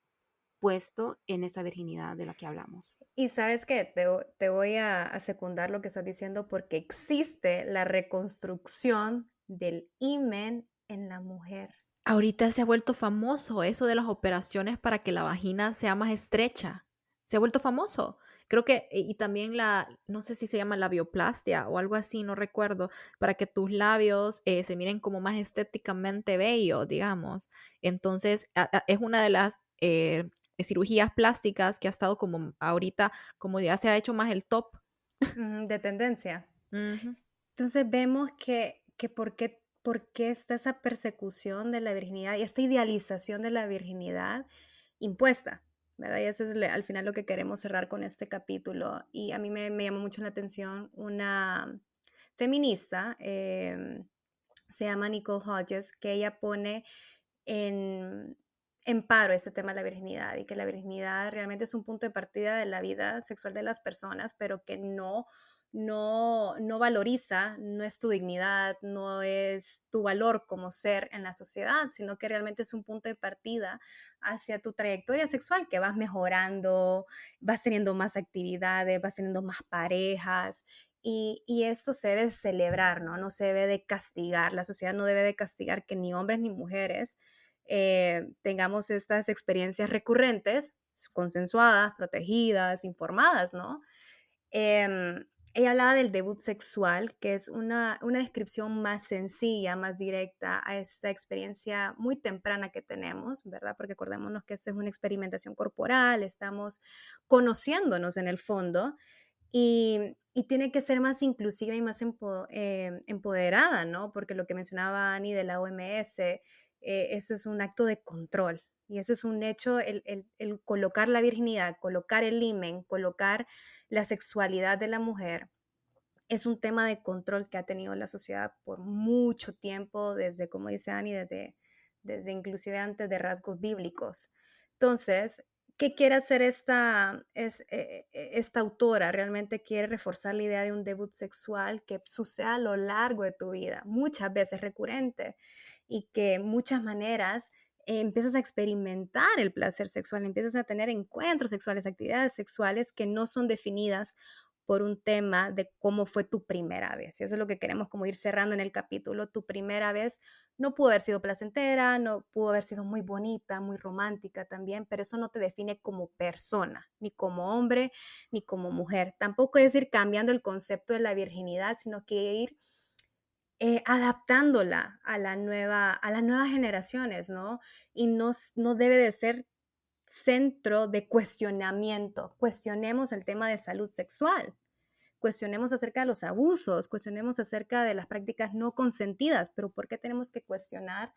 puesto en esa virginidad de la que hablamos. Y sabes que te voy a secundar lo que estás diciendo porque existe la reconstrucción del himen en la mujer. Ahorita se ha vuelto famoso eso de las operaciones para que la vagina sea más estrecha. Se ha vuelto famoso. Creo que, y también no sé si se llama labioplastia o algo así, no recuerdo, para que tus labios se miren como más estéticamente bellos, digamos. Entonces, es una de las cirugías plásticas que ha estado como ahorita, como ya se ha hecho más el top. De tendencia. Ujú. Entonces vemos que por qué está esa persecución de la virginidad y esta idealización de la virginidad impuesta, ¿verdad? Y eso es al final lo que queremos cerrar con este capítulo. Y a mí me llamó mucho la atención una feminista, se llama Nicole Hodges, que ella pone en, en paro este tema de la virginidad y que la virginidad realmente es un punto de partida de la vida sexual de las personas, pero que no valoriza, no es tu dignidad, no es tu valor como ser en la sociedad, sino que realmente es un punto de partida hacia tu trayectoria sexual, que vas mejorando, vas teniendo más actividades, vas teniendo más parejas. Y esto se debe celebrar, ¿no? No se debe de castigar. La sociedad no debe de castigar que ni hombres ni mujeres tengamos estas experiencias recurrentes, consensuadas, protegidas, informadas, ¿no? Ella hablaba del debut sexual, que es una descripción más sencilla, más directa a esta experiencia muy temprana que tenemos, ¿verdad? Porque acordémonos que esto es una experimentación corporal, estamos conociéndonos en el fondo y tiene que ser más inclusiva y más empoderada, ¿no? Porque lo que mencionaba Ani de la OMS, esto es un acto de control. Y eso es un hecho, el colocar la virginidad, colocar el himen, colocar la sexualidad de la mujer, es un tema de control que ha tenido la sociedad por mucho tiempo, desde, como dice Ani, desde inclusive antes de rasgos bíblicos. Entonces, ¿qué quiere hacer esta autora? Realmente quiere reforzar la idea de un debut sexual que suceda a lo largo de tu vida, muchas veces recurrente, y que muchas maneras empiezas a experimentar el placer sexual, empiezas a tener encuentros sexuales, actividades sexuales que no son definidas por un tema de cómo fue tu primera vez. Y eso es lo que queremos como ir cerrando en el capítulo. Tu primera vez no pudo haber sido placentera, no pudo haber sido muy bonita, muy romántica también, pero eso no te define como persona, ni como hombre, ni como mujer. Tampoco es ir cambiando el concepto de la virginidad, sino que ir adaptándola a las nuevas generaciones, ¿no? Y no debe de ser centro de cuestionamiento. Cuestionemos el tema de salud sexual, cuestionemos acerca de los abusos, cuestionemos acerca de las prácticas no consentidas, pero ¿por qué tenemos que cuestionar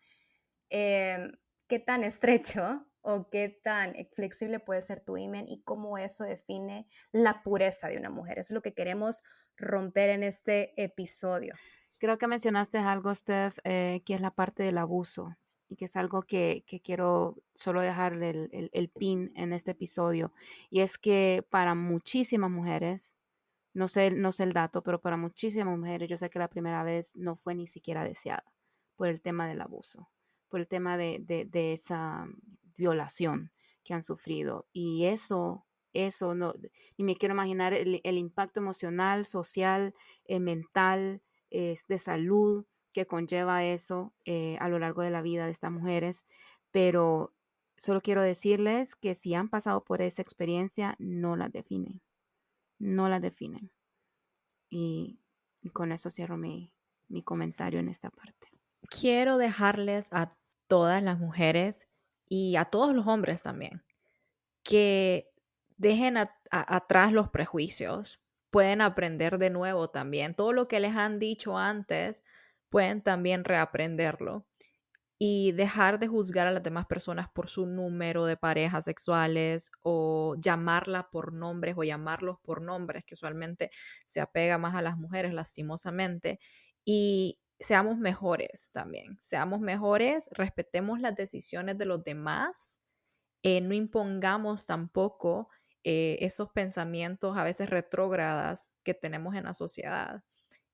qué tan estrecho o qué tan flexible puede ser tu himen y cómo eso define la pureza de una mujer? Eso es lo que queremos romper en este episodio. Creo que mencionaste algo, Steph, que es la parte del abuso y que es algo que quiero solo dejar el pin en este episodio. Y es que para muchísimas mujeres, no sé el dato, pero para muchísimas mujeres yo sé que la primera vez no fue ni siquiera deseada por el tema del abuso, por el tema de esa violación que han sufrido. Y eso no, ni me quiero imaginar el impacto emocional, social, mental, de salud que conlleva eso a lo largo de la vida de estas mujeres. Pero solo quiero decirles que si han pasado por esa experiencia, no las definen, no las definen. Y con eso cierro mi comentario en esta parte. Quiero dejarles a todas las mujeres y a todos los hombres también que dejen atrás los prejuicios, pueden aprender de nuevo también. Todo lo que les han dicho antes, pueden también reaprenderlo y dejar de juzgar a las demás personas por su número de parejas sexuales o llamarla por nombres o llamarlos por nombres, que usualmente se apega más a las mujeres, lastimosamente. Y seamos mejores también, seamos mejores, respetemos las decisiones de los demás, no impongamos tampoco esos pensamientos a veces retrógradas que tenemos en la sociedad.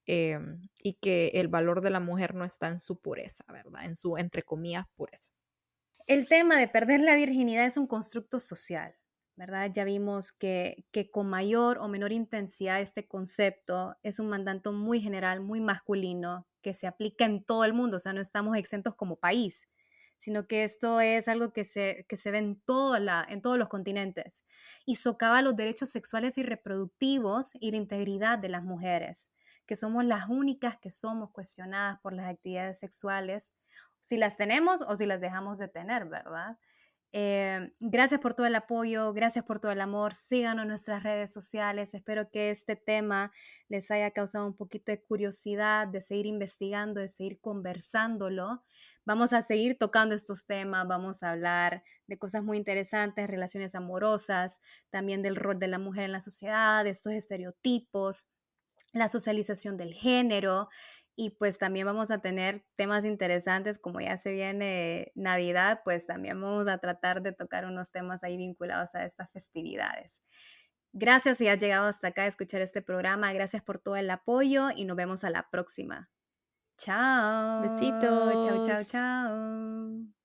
Y que el valor de la mujer no está en su pureza, ¿verdad? En su, entre comillas, pureza. El tema de perder la virginidad es un constructo social, ¿verdad? Ya vimos que con mayor o menor intensidad este concepto es un mandato muy general, muy masculino, que se aplica en todo el mundo, o sea, no estamos exentos como país. sino que esto es algo que se ve en todos los continentes y socava los derechos sexuales y reproductivos y la integridad de las mujeres, que somos las únicas que somos cuestionadas por las actividades sexuales, si las tenemos o si las dejamos de tener, ¿verdad? Gracias por todo el apoyo, gracias por todo el amor. Síganos en nuestras redes sociales. Espero que este tema les haya causado un poquito de curiosidad, de seguir investigando, de seguir conversándolo. Vamos a seguir tocando estos temas, vamos a hablar de cosas muy interesantes, relaciones amorosas, también del rol de la mujer en la sociedad, de estos estereotipos, la socialización del género y pues también vamos a tener temas interesantes como ya se viene Navidad, pues también vamos a tratar de tocar unos temas ahí vinculados a estas festividades. Gracias si has llegado hasta acá a escuchar este programa, gracias por todo el apoyo y nos vemos a la próxima. Chao, chao, chao, Besitos. chao.